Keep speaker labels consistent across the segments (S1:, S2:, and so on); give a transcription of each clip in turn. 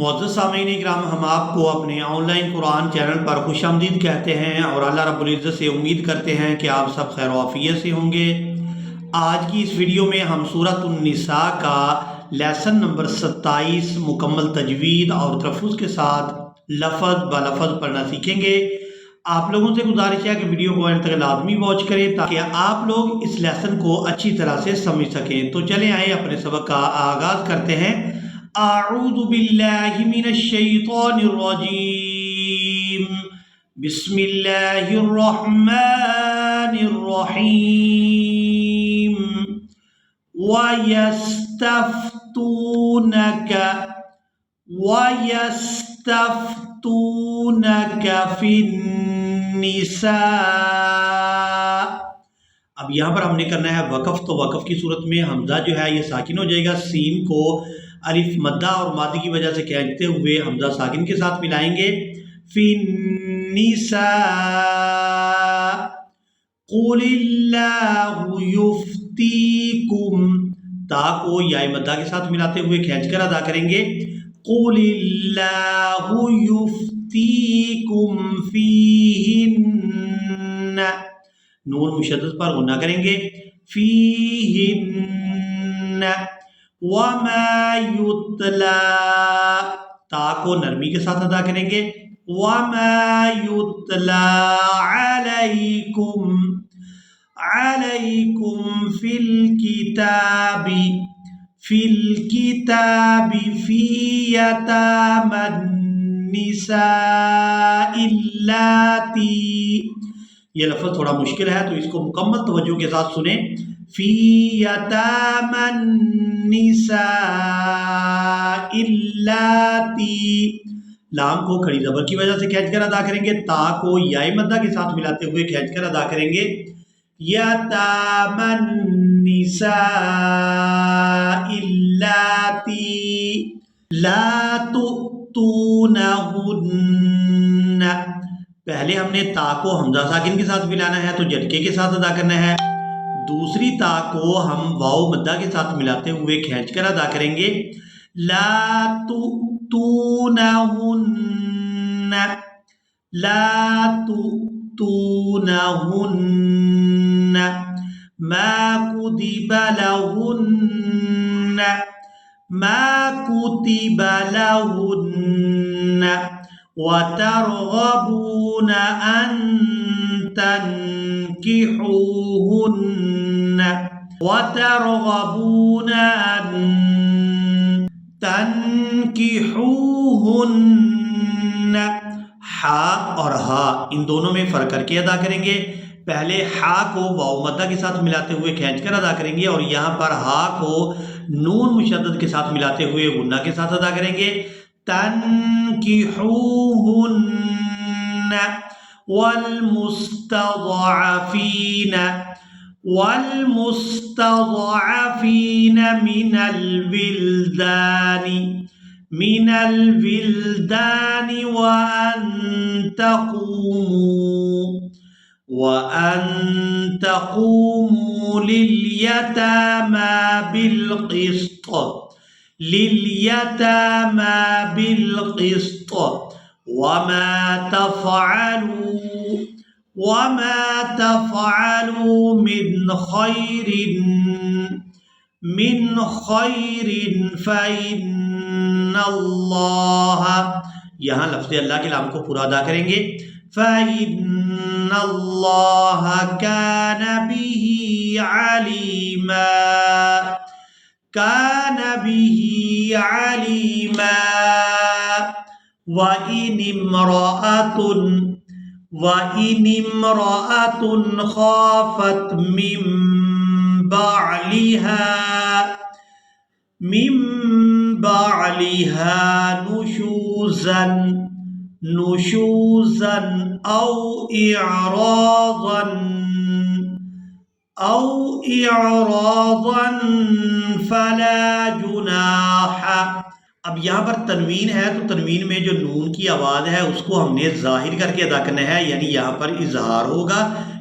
S1: معزز سامعین اکرام، ہم آپ کو اپنے آن لائن قرآن چینل پر خوش آمدید کہتے ہیں اور اللہ رب العزت سے امید کرتے ہیں کہ آپ سب خیر و عافیت سے ہوں گے۔ آج کی اس ویڈیو میں ہم سورۃ النساء کا لیسن نمبر 27 مکمل تجوید اور تلفظ کے ساتھ لفظ بلفظ پڑھنا سیکھیں گے۔ آپ لوگوں سے گزارش ہے کہ ویڈیو کو اینڈ تک لازمی واچ کریں تاکہ آپ لوگ اس لیسن کو اچھی طرح سے سمجھ سکیں۔ تو چلیں آئیں اپنے سبق کا آغاز کرتے ہیں۔ اعوذ باللہ من الشیطان الرجیم، بسم اللہ الرحمن الرحیم۔ وَيَسْتَفْتُونَكَ فِي النِّسَاءِ۔ اب یہاں پر ہم نے کرنا ہے وقف، تو وقف کی صورت میں حمزہ جو ہے یہ ساکن ہو جائے گا، سین کو الف مدہ اور مادی کی وجہ سے کھینچتے ہوئے حمزہ ساکن کے ساتھ ملائیں گے۔ فی النساء قل اللہ یفتیکم، تا کو یا مدہ کے ساتھ ملاتے ہوئے کھینچ کر ادا کریں گے۔ قل اللہ یفتیکم فیہن، نون مشدد پر غنہ کریں گے، فیہن وما یتلا، تا کو نرمی کے ساتھ ادا کریں گے، وما یتلا علیکم فی الکتاب فی یتامی النساء اللاتی۔ یہ لفظ تھوڑا مشکل ہے تو اس کو مکمل توجہ کے ساتھ سنیں۔ فی یتامی النساء اللاتی، لام کو کھڑی زبر کی وجہ سے کھینچ کر ادا کریں گے، تا کو یا مدہ کے ساتھ ملاتے ہوئے کھینچ کر ادا کریں گے۔ یتامی النساء اللاتی لا تؤتونہن، پہلے ہم نے تا کو حمزہ ساکن کے ساتھ ملانا ہے تو جھٹکے کے ساتھ ادا کرنا ہے، دوسری تا کو ہم واو مدہ کے ساتھ ملاتے ہوئے کھینچ کر ادا کریں گے۔ لا تؤتونہن ما كتب لهن وترغبون أن تنكحوهن، ہا اور ہا ان دونوں میں فرق کر کے ادا کریں گے۔ پہلے ہا کو واو مدہ کے ساتھ ملاتے ہوئے کھینچ کر ادا کریں گے اور یہاں پر ہا کو نون مشدد کے ساتھ ملاتے ہوئے غنہ کے ساتھ ادا کریں گے۔ تنکحوہن والمستضعفین من الولدان وأن تقوموا لليتامى بالقسط وما تفعلوا من خير فإن اللہ، یہاں لفظ اللہ کے لام کو پورا ادا کریں گے۔ فَإِنَّ اللَّهَ كَانَ بِهِ عَلِيمًا وَإِنِ امْرَأَةٌ خَافَتْ مِنْ بعلها نشوزا أو إعراضا فلا جناح۔ اب یہاں پر تنوین ہے تو تنوین میں جو نون کی آواز ہے اس کو ہم نے ظاہر کر کے ادا کرنا ہے، یعنی یہاں پر اظہار ہوگا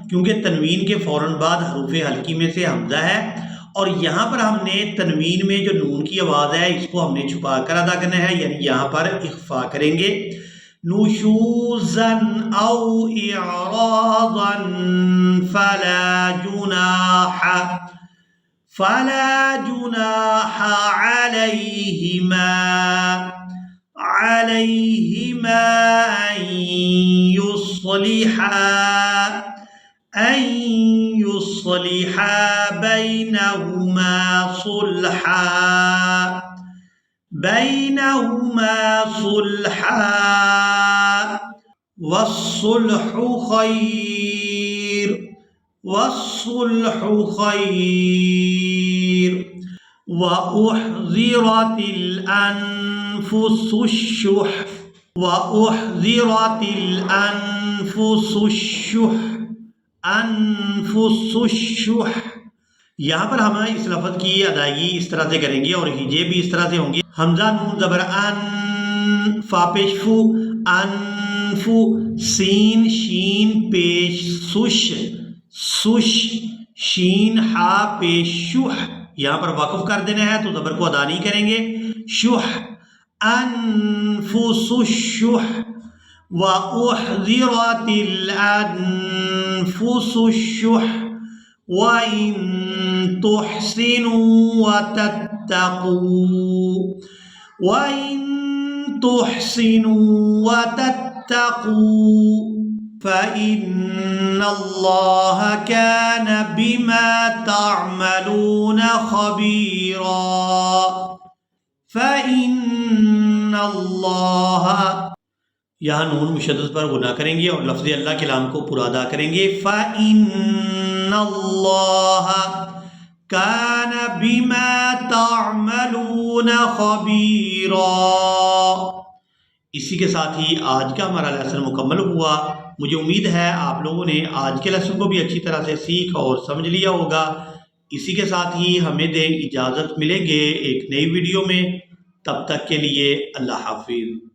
S1: کیونکہ تنوین کے فوراً بعد حروف حلقی میں سے حمزہ ہے اور یہاں پر ہم نے تنوین میں جو نون کی آواز ہے اس کو ہم نے چھپا کر ادا کرنا ہے، یعنی یہاں پر اخفا کریں گے. نشوزاً او اعراضاً فلا جناح عليهما أن يصلحا بينهما صلحا والصلح خير وأحضرت الأنفس الشح. یہاں پر ہم اس لفظ کی ادائیگی اس طرح سے کریں گے اور ہجے بھی اس طرح سے ہوں گے. حمزہ نون زبر ان، فا پیش فو، انفو، سین شین پیش سش، شین ہا پیش شح. یہاں پر وقف کر دینا ہے تو زبر کو ادا نہیں کریں گے. شح، انفس الشح، وَأُحْضِرَتِ الْأَنفُسُ الشُّحَّ وَإِن تُحْسِنُوا وَتَتَّقُوا فَإِنَّ اللَّهَ كَانَ بِمَا تَعْمَلُونَ خَبِيرًا. فَإِنَّ اللَّهَ، یہاں نون مشدد پر غنہ کریں گے اور لفظ اللہ کے لام کو پورا ادا کریں گے. فَإِنَّ اللَّهَ كَانَ بِمَا تَعْمَلُونَ خَبِيرًا. اسی کے ساتھ ہی آج کا ہمارا لیسن مکمل ہوا. مجھے امید ہے آپ لوگوں نے آج کے لیسن کو بھی اچھی طرح سے سیکھ اور سمجھ لیا ہوگا. اسی کے ساتھ ہی ہمیں دیں اجازت، ملیں گے ایک نئی ویڈیو میں. تب تک کے لیے اللہ حافظ.